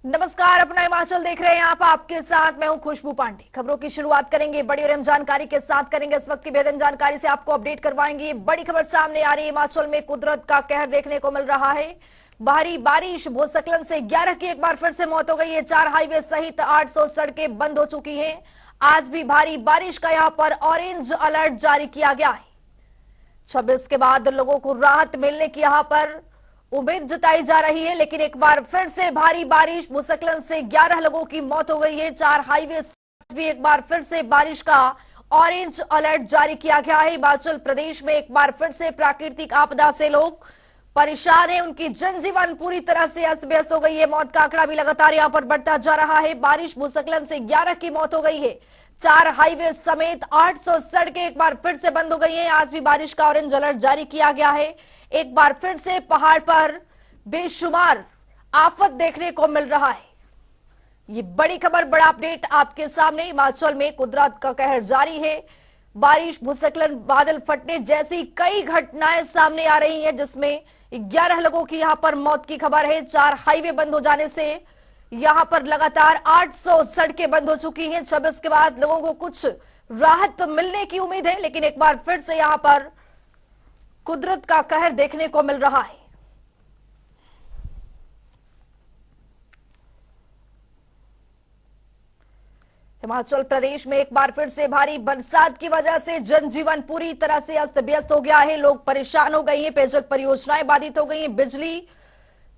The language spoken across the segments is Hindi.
नमस्कार, अपना हिमाचल देख रहे हैं आप। आपके साथ मैं हूं खुशबू पांडे। खबरों की शुरुआत करेंगे बड़ी और अहम जानकारी के साथ करेंगे। इस वक्त की बेहद जानकारी से आपको अपडेट करवाएंगे। बड़ी खबर सामने आ रही है, हिमाचल में कुदरत का कहर देखने को मिल रहा है। भारी बारिश, भूस्खलन से 11 की एक बार फिर से मौत हो गई है। 4 हाईवे सहित 800 सड़कें बंद हो चुकी हैं। आज भी भारी बारिश का यहां पर ऑरेंज अलर्ट जारी किया गया है। 26 के बाद लोगों को राहत मिलने की यहां पर उम्मीद जताई जा रही है, लेकिन एक बार फिर से भारी बारिश, भूस्खलन से 11 लोगों की मौत हो गई है। 4 हाईवे भी एक बार फिर से बारिश का ऑरेंज अलर्ट जारी किया गया है। हिमाचल प्रदेश में एक बार फिर से प्राकृतिक आपदा से लोग परेशान है। उनकी जनजीवन पूरी तरह से अस्त व्यस्त हो गई है। मौत का आंकड़ा भी लगातार यहां पर बढ़ता जा रहा है। बारिश, भूस्खलन से 11 की मौत हो गई है। 4 हाईवे समेत 800 सड़कें एक बार फिर से बंद हो गई हैं। आज भी बारिश का ऑरेंज अलर्ट जारी किया गया है। एक बार फिर से पहाड़ पर बेशुमार आफत देखने को मिल रहा है। ये बड़ी खबर, बड़ा अपडेट आपके सामने। हिमाचल में कुदरत का कहर जारी है। बारिश, भूस्खलन, बादल फटने जैसी कई घटनाएं सामने आ रही हैं, जिसमें 11 लोगों की यहां पर मौत की खबर है। 4 हाईवे बंद हो जाने से यहां पर लगातार 800 सड़कें बंद हो चुकी हैं। 26 के बाद लोगों को कुछ राहत मिलने की उम्मीद है, लेकिन एक बार फिर से यहां पर कुदरत का कहर देखने को मिल रहा है। हिमाचल प्रदेश में एक बार फिर से भारी बरसात की वजह से जनजीवन पूरी तरह से अस्त व्यस्त हो गया है। लोग परेशान हो गए हैं। पेयजल परियोजनाएं बाधित हो गई हैं, बिजली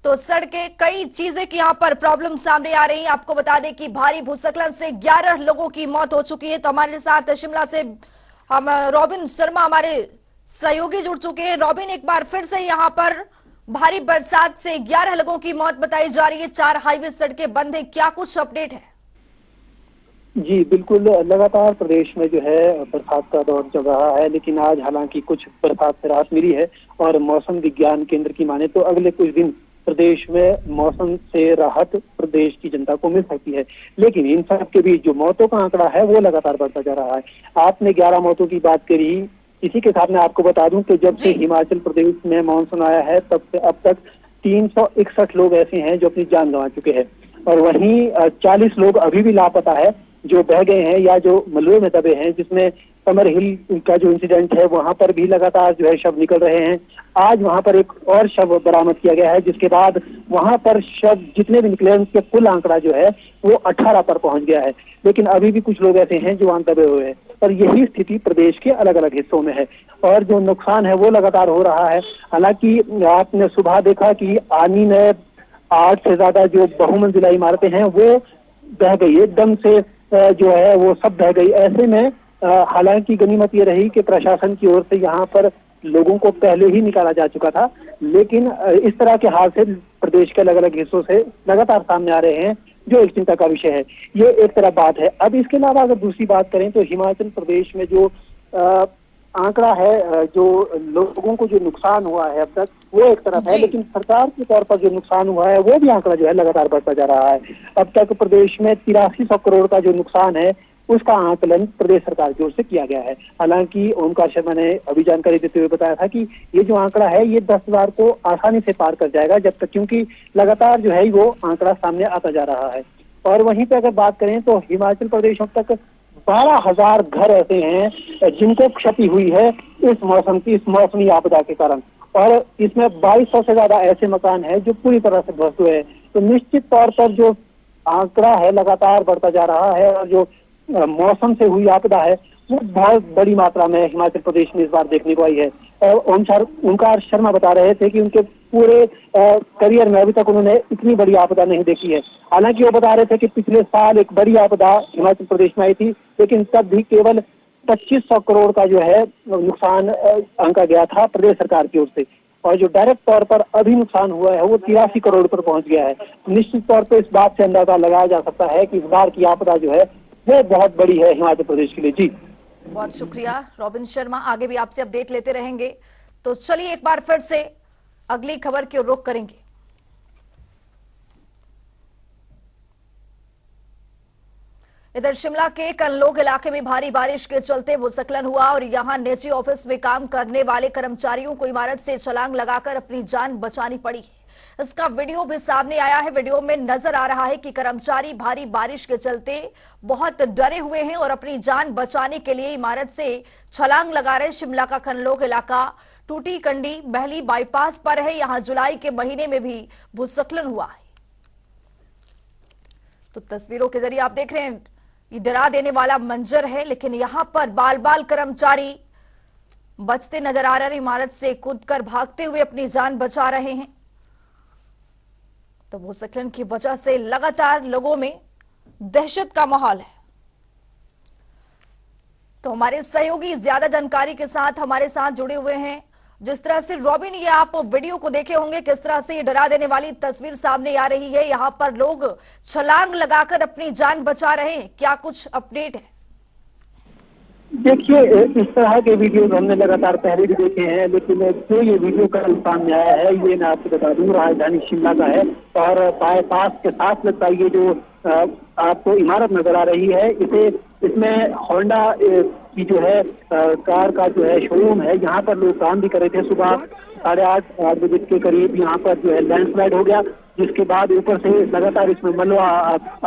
तो सड़कें, कई चीजें की यहां पर प्रॉब्लम सामने आ रही है। आपको बता दें कि भारी भूस्खलन से 11 लोगों की मौत हो चुकी है। तो हमारे साथ शिमला से हम रॉबिन शर्मा हमारे सहयोगी जुड़ चुके हैं। रॉबिन, एक बार फिर से यहां पर भारी बरसात से 11 लोगों की मौत बताई जा रही है। 4 हाईवे सड़कें बंद है, क्या कुछ अपडेट है? जी बिल्कुल, लगातार प्रदेश में जो है बरसात का दौर चल रहा है, लेकिन आज हालांकि कुछ बरसात से राहत मिली है। और मौसम विज्ञान केंद्र की माने तो अगले कुछ दिन प्रदेश में मौसम से राहत प्रदेश की जनता को मिल सकती है। लेकिन इन सब के बीच जो मौतों का आंकड़ा है वो लगातार बढ़ता जा रहा है। आपने 11 मौतों की बात करी, इसी के साथ में आपको बता दूं कि जब से हिमाचल प्रदेश में मानसून आया है तब से अब तक 361 लोग ऐसे हैं जो अपनी जान गंवा चुके हैं। और वहीं 40 लोग अभी भी लापता है, जो बह गए हैं या जो मलबे में दबे हैं, जिसमें समर हिल का जो इंसिडेंट है वहां पर भी लगातार जो है शव निकल रहे हैं। आज वहां पर एक और शव बरामद किया गया है, जिसके बाद वहां पर शव जितने भी निकले उनके कुल आंकड़ा जो है वो 18 पर पहुंच गया है। लेकिन अभी भी कुछ लोग ऐसे हैं जो वहां दबे हुए हैं। और यही स्थिति प्रदेश के अलग अलग हिस्सों में है और जो नुकसान है वो लगातार हो रहा है। हालांकि आपने सुबह देखा कि आनी में 8 से ज्यादा जो बहुमंजिला इमारतें हैं वो बह गई, एकदम से जो है वो सब बह गई। ऐसे में हालांकि गनीमत ये रही कि प्रशासन की ओर से यहाँ पर लोगों को पहले ही निकाला जा चुका था, लेकिन इस तरह के हादसे प्रदेश के अलग अलग हिस्सों से लगातार सामने आ रहे हैं, जो एक चिंता का विषय है। ये एक तरफ बात है। अब इसके अलावा अगर दूसरी बात करें तो हिमाचल प्रदेश में जो आंकड़ा है, जो लोगों को जो नुकसान हुआ है अब तक, वो एक तरफ है, लेकिन सरकार के तौर पर जो नुकसान हुआ है वो भी आंकड़ा जो है लगातार बढ़ता जा रहा है। अब तक प्रदेश में 8300 करोड़ का जो नुकसान है उसका आकलन प्रदेश सरकार की ओर से किया गया है। हालांकि ओमकार शर्मा ने अभी जानकारी देते हुए बताया था कि ये जो आंकड़ा है ये 10,000 को आसानी से पार कर जाएगा जब तक, क्योंकि लगातार जो है वो आंकड़ा सामने आता जा रहा है। और वहीं पे अगर बात करें तो हिमाचल प्रदेश अब तक 12,000 घर ऐसे हैं जिनको क्षति हुई है इस मौसमी आपदा के कारण। और इसमें 2200 से ज्यादा ऐसे मकान हैं जो पूरी तरह से ध्वस्त हुए हैं। तो निश्चित तौर पर जो आंकड़ा है लगातार बढ़ता जा रहा है और जो मौसम से हुई आपदा है वो बहुत बड़ी मात्रा में हिमाचल प्रदेश में इस बार देखने को आई है। ओमकार शर्मा बता रहे थे कि उनके पूरे करियर में अभी तक उन्होंने इतनी बड़ी आपदा नहीं देखी है। हालांकि वो बता रहे थे कि पिछले साल एक बड़ी आपदा हिमाचल प्रदेश में आई थी, लेकिन तब भी केवल 2500 करोड़ का जो है नुकसान आंका गया था प्रदेश सरकार की ओर से। और जो डायरेक्ट तौर पर अभी नुकसान हुआ है वो 83 करोड़ पर पहुंच गया है। निश्चित तौर पर इस बात से अंदाजा लगाया जा सकता है कि इस बार की आपदा जो है वो बहुत बड़ी है हिमाचल प्रदेश के लिए। जी बहुत शुक्रिया रॉबिन शर्मा, आगे भी आपसे अपडेट लेते रहेंगे। तो चलिए एक बार फिर से अगली खबर की ओर रुख करेंगे। इधर शिमला के कनलोग इलाके में भारी बारिश के चलते भूस्खलन हुआ और यहां निजी ऑफिस में काम करने वाले कर्मचारियों को इमारत से छलांग लगाकर अपनी जान बचानी पड़ी है। इसका वीडियो भी सामने आया है। वीडियो में नजर आ रहा है कि कर्मचारी भारी बारिश के चलते बहुत डरे हुए हैं और अपनी जान बचाने के लिए इमारत से छलांग लगा रहे। शिमला का कनलोग इलाका टूटी कंडी महली बाईपास पर है। यहां जुलाई के महीने में भी भूस्खलन हुआ है। तो तस्वीरों के जरिए आप देख रहे हैं, ये डरा देने वाला मंजर है, लेकिन यहां पर बाल बाल कर्मचारी बचते नजर आ रहे हैं। इमारत से कूदकर भागते हुए अपनी जान बचा रहे हैं। तो भूस्खलन की वजह से लगातार लोगों में दहशत का माहौल है। तो हमारे सहयोगी ज्यादा जानकारी के साथ हमारे साथ जुड़े हुए हैं। जिस तरह से रॉबिन, ये आप वीडियो को देखे होंगे, किस तरह से ये डरा देने वाली तस्वीर सामने आ रही है। यहाँ पर लोग छलांग लगाकर अपनी जान बचा रहे हैं, क्या कुछ अपडेट है? देखिए, इस तरह के वीडियो हमने लगातार पहले भी देखे हैं, लेकिन जो ये वीडियो कल सामने आया है, ये मैं आपको बता दूं राजधानी शिमला का है। और बाईपास के साथ लगता है ये जो आपको इमारत नजर आ रही है, इसमें होंडा की जो है कार का जो है शोरूम है। यहाँ पर लोग काम भी कर रहे थे। सुबह 8:30 बजे के करीब यहाँ पर जो है लैंडस्लाइड हो गया, जिसके बाद ऊपर से लगातार इसमें मलबा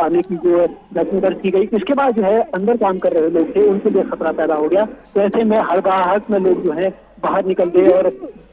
आने की जो है घटना दर्ज की गई। इसके बाद जो है अंदर काम कर रहे लोग थे, उनके लिए खतरा पैदा हो गया। तो ऐसे में हड़बड़ाहट में लोग जो है बाहर निकल गए और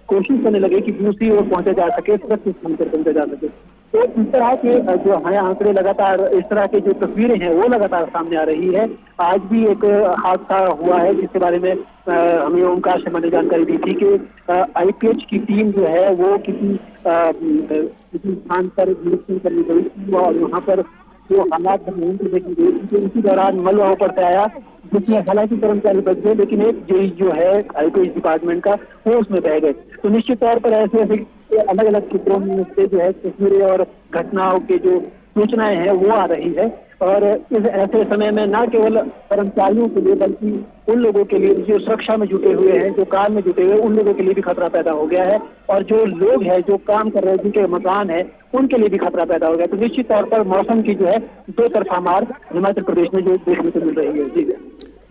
कोशिश करने लगे कि दूसरी ओर पहुंचा जा सके, सुरक्षित स्थान पर पहुंचा जा सके। तो इस तरह के जो है आंकड़े लगातार, इस तरह की जो तस्वीरें हैं वो लगातार सामने आ रही है। आज भी एक हादसा हुआ है जिसके बारे में हमें ओमकार शर्मा ने जानकारी दी थी कि आईपीएच की टीम जो है वो किसी स्थान पर निरीक्षण करने गई थी और वहाँ पर जो हालात देखी गई थी, उसी दौरान मलबा ऊपर से आया, जिसमें हालांकि कर्मचारी बच गए, लेकिन एक जेई जो है आईपीएच डिपार्टमेंट का वो उसमें बह गए। तो निश्चित तौर पर ऐसे अलग अलग क्षेत्रों में से जो है तस्वीरें और घटनाओं के जो सूचनाएं हैं वो आ रही है। और इस ऐसे समय में न केवल कर्मचारियों के लिए बल्कि उन लोगों के लिए जो सुरक्षा में जुटे हुए हैं, जो काम में जुटे हुए हैं, उन लोगों के लिए भी खतरा पैदा हो गया है। और जो लोग हैं जो काम कर रहे हैं, जिनके मकान है, उनके लिए भी खतरा पैदा हो गया। तो निश्चित तौर पर मौसम की जो है दो तरफा मार हिमाचल प्रदेश में जो देखने को मिल रही है। जी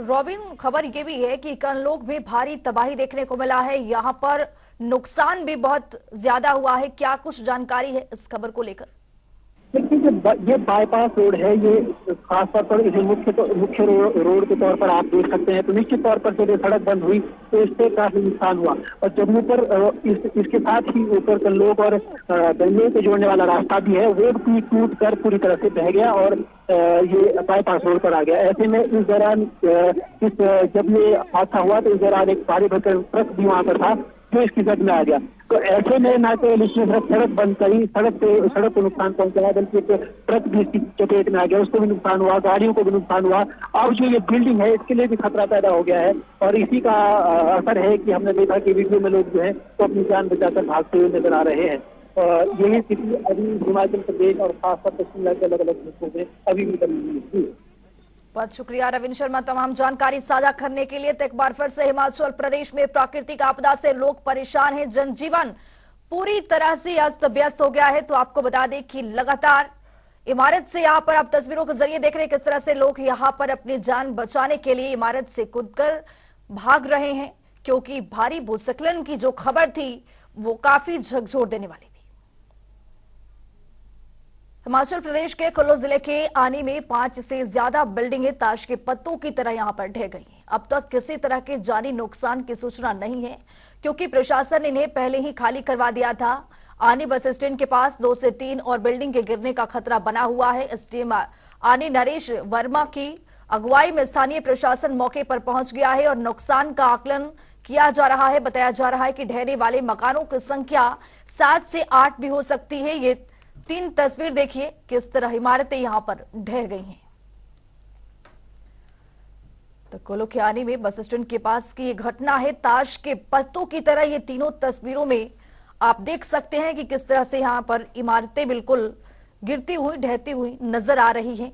रॉबिन, खबर ये भी है कि कनलोग में भारी तबाही देखने को मिला है। यहाँ पर नुकसान भी बहुत ज्यादा हुआ है, क्या कुछ जानकारी है इस खबर को लेकर? देखिए, ये बाईपास रोड है, ये खासतौर पर इसे मुख्य रोड के तौर पर आप देख सकते हैं। तो निश्चित तौर पर जब ये सड़क बंद हुई तो इससे काफी नुकसान हुआ। और जब ऊपर इसके साथ ही ऊपर कनलोग और बेंगलुरु को जोड़ने वाला रास्ता भी है, वो भी टूट कर पूरी तरह से बह गया और ये बाईपास रोड पर आ गया। ऐसे में इस दौरान जब ये हादसा हुआ तो इस दौरान एक भारी भरकम ट्रक भी वहां पर था जो इसकी जद में आ गया। तो ऐसे में न केवल इसने सड़क बंद करी, सड़क को नुकसान पहुंचाया, बल्कि एक ट्रक भी इसकी चपेट में आ गया, उसको भी नुकसान हुआ, गाड़ियों को भी नुकसान हुआ। अब जो ये बिल्डिंग है इसके लिए भी खतरा पैदा हो गया है। और इसी का असर है कि हमने देखा कि वीडियो में लोग जो है तो अपनी जान बचाकर भागते हुए नजर आ रहे हैं। और यही स्थिति अभी हिमाचल प्रदेश और खासतौर पर शिमला के अलग अलग हिस्सों में अभी भी बनी हुई है। बहुत शुक्रिया रविंद्र शर्मा तमाम जानकारी साझा करने के लिए। तो एक बार फिर से हिमाचल प्रदेश में प्राकृतिक आपदा से लोग परेशान हैं, जनजीवन पूरी तरह से अस्त व्यस्त हो गया है। तो आपको बता दें कि लगातार इमारत से यहाँ पर आप तस्वीरों के जरिए देख रहे हैं किस तरह से लोग यहाँ पर अपनी जान बचाने के लिए इमारत से कूदकर भाग रहे हैं, क्योंकि भारी भूस्खलन की जो खबर थी वो काफी झकझोर देने वाली थी। हिमाचल प्रदेश के कुल्लू जिले के आनी में 5 से ज्यादा बिल्डिंगें ताश के पत्तों की तरह यहां पर ढह गई हैं। अब तक किसी तरह के जानी नुकसान की सूचना नहीं है, क्योंकि प्रशासन ने इन्हें पहले ही खाली करवा दिया था। आनी बस स्टैंड के पास 2 से 3 और बिल्डिंग के गिरने का खतरा बना हुआ है। एसडीएम आनी नरेश वर्मा की अगुवाई में स्थानीय प्रशासन मौके पर पहुंच गया है और नुकसान का आकलन किया जा रहा है। बताया जा रहा है कि ढहने वाले मकानों की संख्या 7 से 8 भी हो सकती है। ये 3 तस्वीर देखिए किस तरह इमारतें यहां पर ढह गई हैं। तो कुल्लू के आनी में बस स्टैंड के पास की ये घटना है। ताश के पत्तों की तरह ये तीनों तस्वीरों में आप देख सकते हैं कि किस तरह से यहां पर इमारतें बिल्कुल गिरती हुई, ढहती हुई नजर आ रही हैं।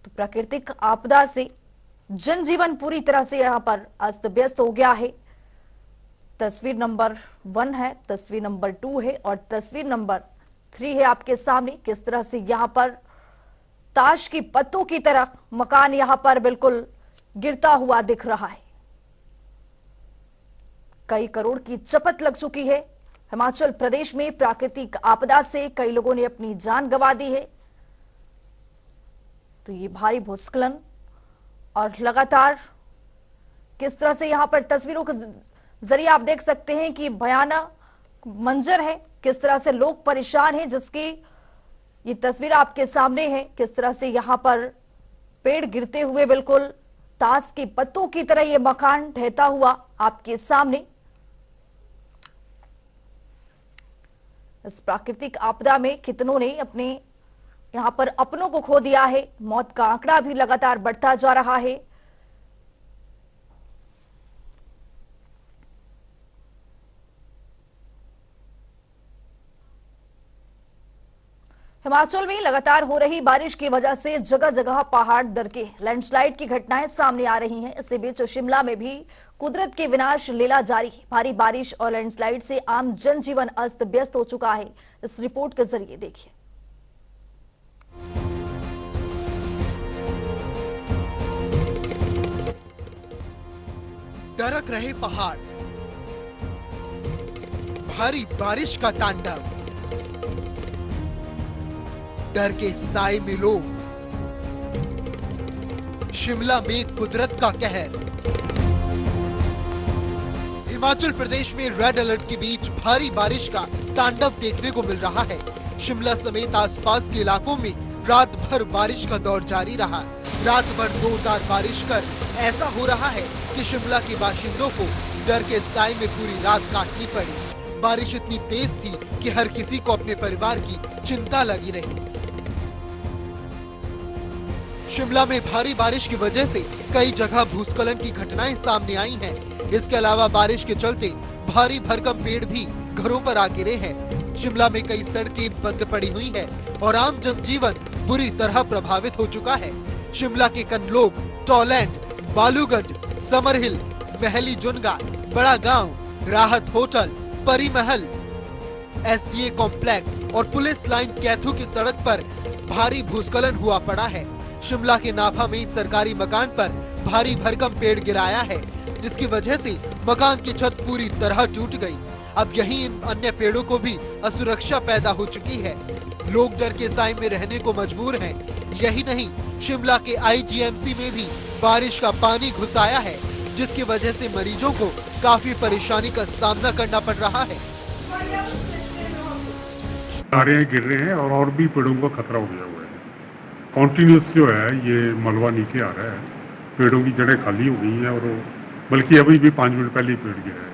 तो प्राकृतिक आपदा से जनजीवन पूरी तरह से यहां पर अस्त व्यस्त हो गया है। तस्वीर नंबर 1 है, तस्वीर नंबर 2 है और तस्वीर नंबर 3 है आपके सामने। किस तरह से यहां पर ताश की पत्तों की तरह मकान यहां पर बिल्कुल गिरता हुआ दिख रहा है। कई करोड़ की चपत लग चुकी है। हिमाचल प्रदेश में प्राकृतिक आपदा से कई लोगों ने अपनी जान गंवा दी है। तो ये भारी भूस्खलन और लगातार किस तरह से यहां पर तस्वीरों के जरिए आप देख सकते हैं कि भयानक मंजर है, किस तरह से लोग परेशान हैं, जिसकी ये तस्वीर आपके सामने है। किस तरह से यहां पर पेड़ गिरते हुए बिल्कुल ताश के पत्तों की तरह ये मकान ढहता हुआ आपके सामने। इस प्राकृतिक आपदा में कितनों ने अपने यहां पर अपनों को खो दिया है। मौत का आंकड़ा भी लगातार बढ़ता जा रहा है। हिमाचल में लगातार हो रही बारिश की वजह से जगह जगह पहाड़ दरके लैंडस्लाइड की घटनाएं सामने आ रही हैं। इसी बीच शिमला में भी कुदरत की विनाश लीला जारी है। भारी बारिश और लैंडस्लाइड से आम जनजीवन अस्त व्यस्त हो चुका है। इस रिपोर्ट के जरिए देखिए। दरक रहे पहाड़, भारी बारिश का तांडव, डर के साए में लोग, शिमला में कुदरत का कहर। हिमाचल प्रदेश में रेड अलर्ट के बीच भारी बारिश का तांडव देखने को मिल रहा है। शिमला समेत आसपास के इलाकों में रात भर बारिश का दौर जारी रहा। रात भर जोरदार बारिश कर ऐसा हो रहा है कि शिमला के बाशिंदों को डर के साए में पूरी रात काटनी पड़ी। बारिश इतनी तेज थी कि हर किसी को अपने परिवार की चिंता लगी रही। शिमला में भारी बारिश की वजह से कई जगह भूस्खलन की घटनाएं सामने आई हैं। इसके अलावा बारिश के चलते भारी भरकम पेड़ भी घरों पर आ गिरे हैं। शिमला में कई सड़कें बंद पड़ी हुई हैं और आम जनजीवन बुरी तरह प्रभावित हो चुका है। शिमला के कनलोग, टॉलैंड, बालूगंज, समरहिल, महली जुनगा, बड़ा गांव, राहत होटल, परी महल, एसडीए कॉम्प्लेक्स और पुलिस लाइन कैथू की सड़क पर भारी भूस्खलन हुआ पड़ा है। शिमला के नाभा में सरकारी मकान पर भारी भरकम पेड़ गिराया है, जिसकी वजह से मकान की छत पूरी तरह टूट गई। अब यहीं इन अन्य पेड़ों को भी असुरक्षा पैदा हो चुकी है। लोग डर के साए में रहने को मजबूर हैं। यही नहीं, शिमला के आईजीएमसी में भी बारिश का पानी घुस आया है, जिसकी वजह से मरीजों को काफी परेशानी का सामना करना पड़ रहा है। तारे गिर रहे हैं और भी पेड़ों का खतरा हो गया हुआ है। कॉन्टिन्यूस जो है ये मलबा नीचे आ रहा है, पेड़ों की जड़ें खाली हो गई हैं और बल्कि अभी भी 5 मिनट पहले ही पेड़ गिरा है।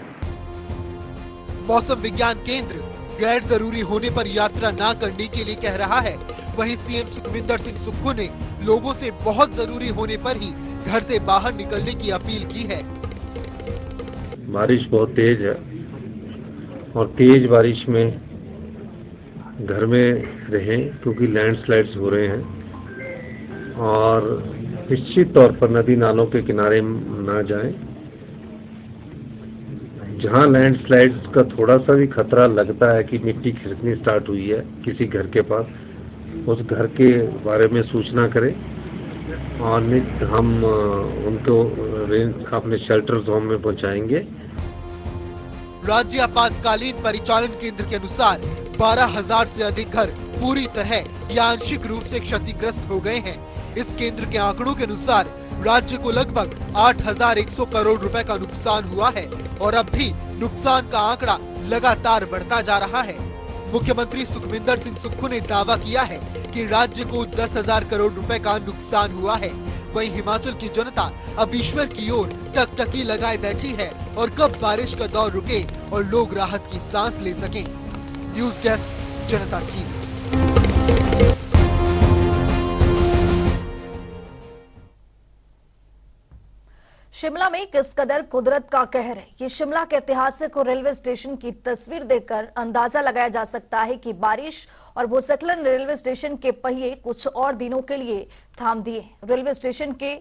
मौसम विज्ञान केंद्र गैर जरूरी होने पर यात्रा न करने के लिए कह रहा है। वहीं सीएम सुखविंदर सिंह सुक्खू ने लोगों से बहुत जरूरी होने पर ही घर से बाहर निकलने की अपील की है। बारिश बहुत तेज है और तेज बारिश में घर में रहें क्योंकि लैंडस्लाइड्स हो रहे हैं और निश्चित तौर पर नदी नालों के किनारे ना जाएं। जहां लैंडस्लाइड्स का थोड़ा सा भी खतरा लगता है कि मिट्टी खिसकनी स्टार्ट हुई है किसी घर के पास, उस घर के बारे में सूचना करें और हम उनको अपने शेल्टर होम में पहुंचाएंगे। राज्य आपातकालीन परिचालन केंद्र के अनुसार 12,000 से अधिक घर पूरी तरह या आंशिक रूप से क्षतिग्रस्त हो गए हैं। इस केंद्र के आंकड़ों के अनुसार राज्य को लगभग 8,100 करोड़ रुपए का नुकसान हुआ है और अब भी नुकसान का आंकड़ा लगातार बढ़ता जा रहा है। मुख्यमंत्री सुखविंदर सिंह सुक्खू ने दावा किया है कि राज्य को 10,000 करोड़ रुपए का नुकसान हुआ है। वहीं हिमाचल की जनता अब ईश्वर की ओर टकटकी लगाए बैठी है और कब बारिश का दौर रुके और लोग राहत की सांस ले सकें। न्यूज डेस्क, जनता टीवी। शिमला में किस कदर कुदरत का कहर है, ये शिमला के ऐतिहासिक और रेलवे स्टेशन की तस्वीर देखकर अंदाजा लगाया जा सकता है कि बारिश और भूस्खलन रेलवे स्टेशन के पहिए कुछ और दिनों के लिए थाम दिए। रेलवे स्टेशन के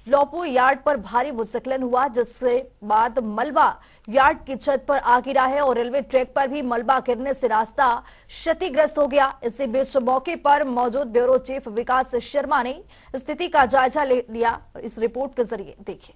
लोपो यार्ड पर भारी भूस्खलन हुआ, जिसके बाद मलबा यार्ड की छत पर आ गिरा है और रेलवे ट्रैक पर भी मलबा गिरने से रास्ता क्षतिग्रस्त हो गया। इसी बीच मौके पर मौजूद ब्यूरो चीफ विकास शर्मा ने स्थिति का जायजा ले लिया। इस रिपोर्ट के जरिए देखिए।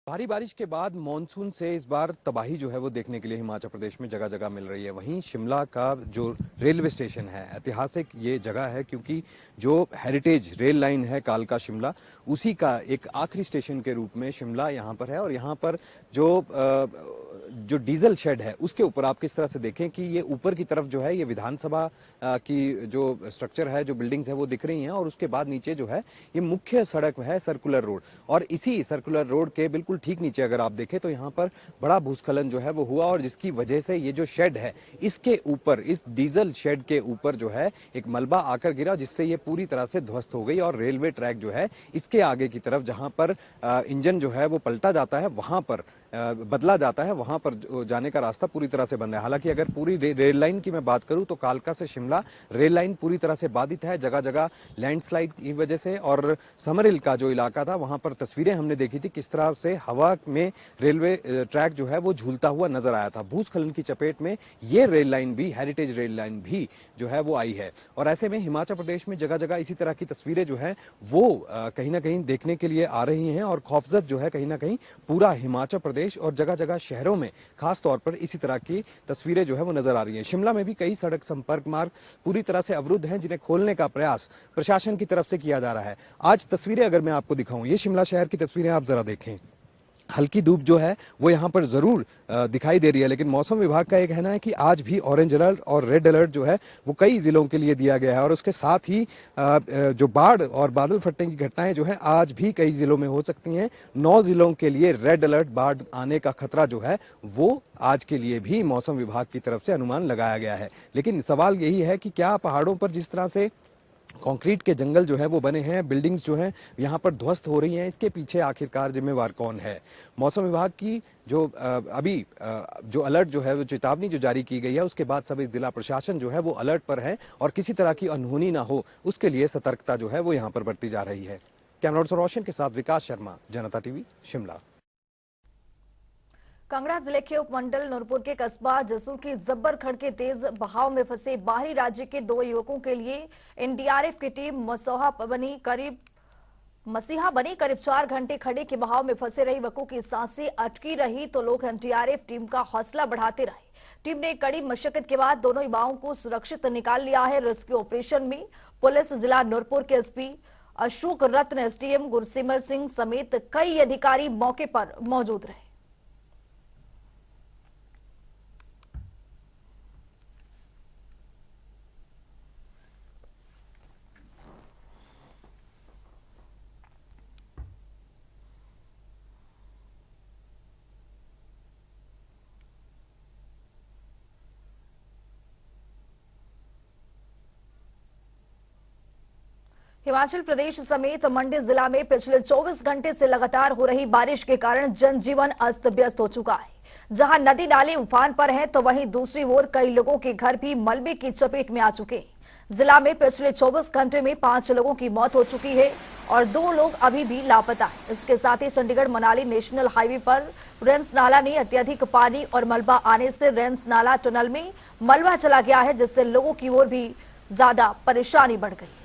भारी बारिश के बाद मॉनसून से इस बार तबाही जो है वो देखने के लिए हिमाचल प्रदेश में जगह जगह मिल रही है। वहीं शिमला का जो रेलवे स्टेशन है, ऐतिहासिक ये जगह है क्योंकि जो हेरिटेज रेल लाइन है कालका शिमला, उसी का एक आखिरी स्टेशन के रूप में शिमला यहाँ पर है। और यहाँ पर जो डीजल शेड है उसके ऊपर आप किस तरह से देखें कि ये ऊपर की तरफ जो है ये विधानसभा की जो स्ट्रक्चर है, जो बिल्डिंग्स है वो दिख रही हैं। और उसके बाद नीचे जो है ये मुख्य सड़क है सर्कुलर रोड, और इसी सर्कुलर रोड के बिल्कुल ठीक नीचे अगर आप देखें तो यहाँ पर बड़ा भूस्खलन जो है वो हुआ, और जिसकी वजह से ये जो शेड है इसके ऊपर, इस डीजल शेड के ऊपर जो है एक मलबा आकर गिरा, जिससे ये पूरी तरह से ध्वस्त हो गई। और रेलवे ट्रैक जो है इसके आगे की तरफ जहां पर इंजन जो है वो पलटा जाता है, वहां पर बदला जाता है, वहां पर जाने का रास्ता पूरी तरह से बंद है। हालांकि अगर पूरी रेल लाइन की मैं बात करूं तो कालका से शिमला रेल लाइन पूरी तरह से बाधित है, जगह जगह लैंडस्लाइड की वजह से। और समरहिल का जो इलाका था वहां पर तस्वीरें हमने देखी थी किस तरह से हवा में रेलवे ट्रैक जो है वो झूलता हुआ नजर आया था। भूस्खलन की चपेट में ये रेल लाइन भी, हेरिटेज रेल लाइन भी जो है वो आई है। और ऐसे में हिमाचल प्रदेश में जगह जगह इसी तरह की तस्वीरें जो है वो कहीं ना कहीं देखने के लिए आ रही हैं। और खौफजद जो है कहीं ना कहीं पूरा हिमाचल प्रदेश और जगह जगह शहरों में खास तौर पर इसी तरह की तस्वीरें जो है वो नजर आ रही हैं। शिमला में भी कई सड़क संपर्क मार्ग पूरी तरह से अवरुद्ध हैं, जिन्हें खोलने का प्रयास प्रशासन की तरफ से किया जा रहा है। आज तस्वीरें अगर मैं आपको दिखाऊं, ये शिमला शहर की तस्वीरें आप जरा देखें। हल्की धूप जो है वो यहाँ पर जरूर दिखाई दे रही है, लेकिन मौसम विभाग का ये कहना है कि आज भी ऑरेंज अलर्ट और रेड अलर्ट जो है वो कई जिलों के लिए दिया गया है। और उसके साथ ही जो बाढ़ और बादल फटने की घटनाएं जो है आज भी कई जिलों में हो सकती हैं। 9 जिलों के लिए रेड अलर्ट, बाढ़ आने का खतरा जो है वो आज के लिए भी मौसम विभाग की तरफ से अनुमान लगाया गया है। लेकिन सवाल यही है कि क्या पहाड़ों पर जिस तरह से कंक्रीट के जंगल जो है वो बने हैं, बिल्डिंग्स जो हैं यहाँ पर ध्वस्त हो रही हैं, इसके पीछे आखिरकार जिम्मेवार कौन है? मौसम विभाग की जो अभी जो अलर्ट जो है वो चेतावनी जो जारी की गई है, उसके बाद सभी जिला प्रशासन जो है वो अलर्ट पर है और किसी तरह की अनहोनी ना हो उसके लिए सतर्कता जो है वो यहाँ पर बरती जा रही है। कैमरा पर्सन रोशन के साथ विकास शर्मा, जनता टीवी, शिमला। कांगड़ा जिले के उपमंडल नूरपुर के कस्बा जसूर की जब्बर खड़ के तेज बहाव में फंसे बाहरी राज्य के 2 युवकों के लिए एनडीआरएफ की टीम मसीहा बनी। करीब 4 घंटे खड़े के बहाव में फंसे रहे युवकों की सांसें अटकी रही तो लोग एनडीआरएफ टीम का हौसला बढ़ाते रहे। टीम ने कड़ी मशक्कत के बाद दोनों युवाओं को सुरक्षित निकाल लिया है। रेस्क्यू ऑपरेशन में पुलिस, जिला नूरपुर के एसपी अशोक रत्न, एसडीएम गुरसिमर सिंह समेत कई अधिकारी मौके पर मौजूद रहे। हिमाचल प्रदेश समेत मंडी जिला में पिछले 24 घंटे से लगातार हो रही बारिश के कारण जनजीवन अस्त व्यस्त हो चुका है। जहां नदी नाले उफान पर हैं, तो वहीं दूसरी ओर कई लोगों के घर भी मलबे की चपेट में आ चुके हैं। जिला में पिछले 24 घंटे में 5 लोगों की मौत हो चुकी है और 2 लोग अभी भी लापता हैं। इसके साथ ही चंडीगढ़ मनाली नेशनल हाईवे पर रेंस नाला ने अत्यधिक पानी और मलबा आने से रेंस नाला टनल में मलबा चला गया है, जिससे लोगों की ओर भी ज्यादा परेशानी बढ़ गई है।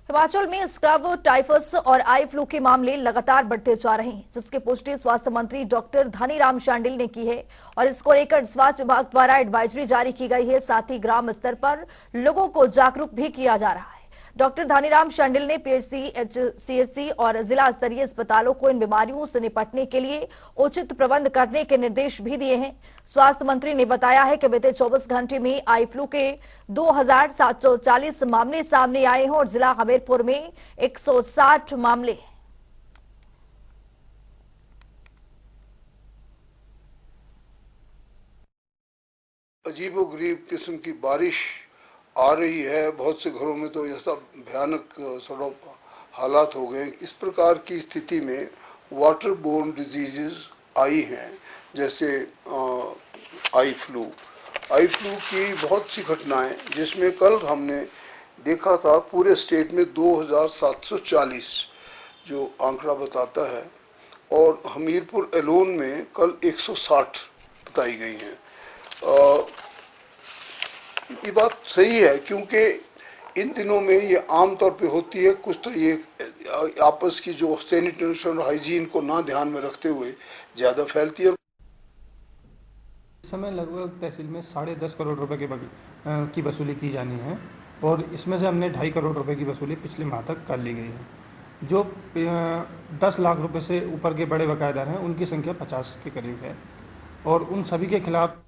हिमाचल में स्क्रब, टाइफस और आई फ्लू के मामले लगातार बढ़ते जा रहे हैं, जिसकी पुष्टि स्वास्थ्य मंत्री डॉक्टर धनीराम शांडिल ने की है और इसको लेकर स्वास्थ्य विभाग द्वारा एडवाइजरी जारी की गई है। साथ ही ग्राम स्तर पर लोगों को जागरूक भी किया जा रहा है। डॉक्टर धनीराम शांडिल ने पीएचसी, सीएचसी और जिला स्तरीय अस्पतालों को इन बीमारियों से निपटने के लिए उचित प्रबंध करने के निर्देश भी दिए हैं। स्वास्थ्य मंत्री ने बताया है कि बीते 24 घंटे में आई फ्लू के 2740 मामले सामने आए हैं और जिला हमीरपुर में 160 मामले हैं। अजीबोगरीब किस्म की बारिश आ रही है। बहुत से घरों में तो ऐसा भयानक सड़क हालात हो गए। इस प्रकार की स्थिति में वाटर बोर्न डिजीज़ आई हैं, जैसे आई फ्लू की बहुत सी घटनाएं, जिसमें कल हमने देखा था पूरे स्टेट में 2740 जो आंकड़ा बताता है, और हमीरपुर एलोन में कल 160 बताई गई हैं। ये बात सही है, क्योंकि इन दिनों में ये आम तौर पे होती है, कुछ तो ये आपस की जो सैनिटेशन और हाइजीन को ना ध्यान में रखते हुए ज़्यादा फैलती है। इस समय लगभग तहसील में 10.5 करोड़ रुपए की वसूली की जानी है, और इसमें से हमने 2.5 करोड़ रुपए की वसूली पिछले माह तक कर ली गई है। जो 10 लाख रुपए से ऊपर के बड़े बकायेदार हैं उनकी संख्या 50 के करीब है, और उन सभी के खिलाफ।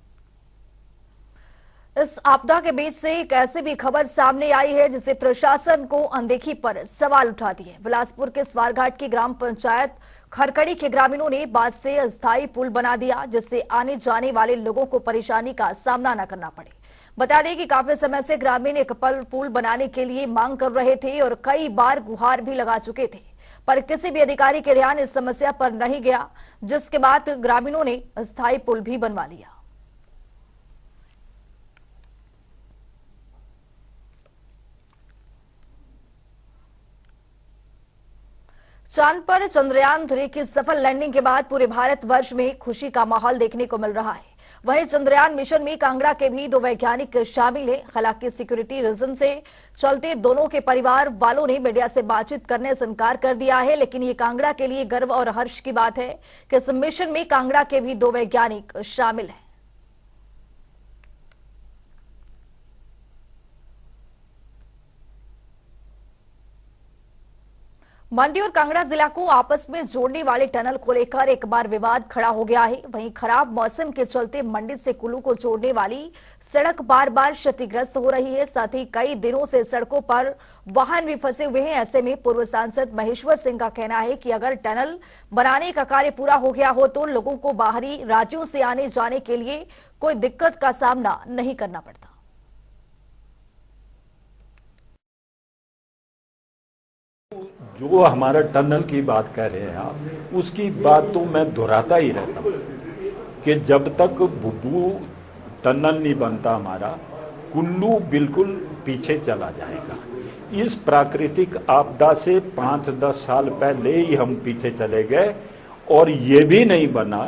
इस आपदा के बीच से एक ऐसी भी खबर सामने आई है जिसे प्रशासन को अनदेखी पर सवाल उठा दिए। बिलासपुर के स्वारघाट की ग्राम पंचायत खरकड़ी के ग्रामीणों ने बांस से अस्थायी पुल बना दिया, जिससे आने जाने वाले लोगों को परेशानी का सामना न करना पड़े। बता दें कि काफी समय से ग्रामीण एक पुल बनाने के लिए मांग कर रहे थे और कई बार गुहार भी लगा चुके थे, पर किसी भी अधिकारी के ध्यान इस समस्या पर नहीं गया, जिसके बाद ग्रामीणों ने अस्थायी पुल भी बनवा लिया। चांद पर चंद्रयान 3 की सफल लैंडिंग के बाद पूरे भारतवर्ष में खुशी का माहौल देखने को मिल रहा है। वहीं चंद्रयान मिशन में कांगड़ा के भी 2 वैज्ञानिक शामिल हैं। हालांकि सिक्योरिटी रीजन से चलते दोनों के परिवार वालों ने मीडिया से बातचीत करने से इनकार कर दिया है, लेकिन ये कांगड़ा के लिए गर्व और हर्ष की बात है कि इस मिशन में कांगड़ा के भी 2 वैज्ञानिक शामिल हैं। मंडी और कांगड़ा जिला को आपस में जोड़ने वाले टनल को लेकर एक बार विवाद खड़ा हो गया है। वहीं खराब मौसम के चलते मंडी से कुल्लू को जोड़ने वाली सड़क बार बार क्षतिग्रस्त हो रही है। साथ ही कई दिनों से सड़कों पर वाहन भी फंसे हुए हैं। ऐसे में पूर्व सांसद महेश्वर सिंह का कहना है कि अगर टनल बनाने का कार्य पूरा हो गया हो तो लोगों को बाहरी राज्यों से आने जाने के लिए कोई दिक्कत का सामना नहीं करना पड़ता। जो हमारा टनल की बात कर रहे हैं आप, उसकी बात तो मैं दोहराता ही रहता हूँ कि जब तक बुब्बू टनल नहीं बनता हमारा, कुल्लू बिल्कुल पीछे चला जाएगा। इस प्राकृतिक आपदा से 5-10 साल पहले ही हम पीछे चले गए, और ये भी नहीं बना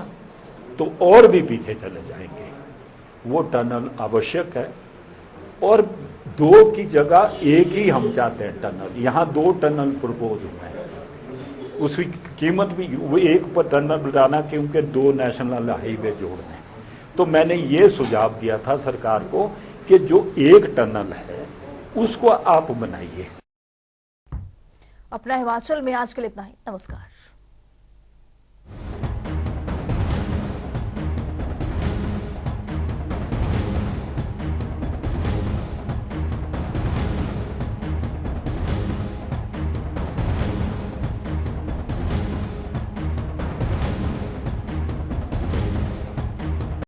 तो और भी पीछे चले जाएंगे। वो टनल आवश्यक है, और 2 की जगह 1 ही हम चाहते हैं टनल। यहाँ 2 टनल प्रपोज हुए हैं, उसकी कीमत भी वो 1 पर टनल बनाना, क्योंकि 2 नेशनल हाईवे जोड़ने। तो मैंने ये सुझाव दिया था सरकार को कि जो 1 टनल है उसको आप बनाइए। अपना हिमाचल में आज के लिए इतना ही। नमस्कार।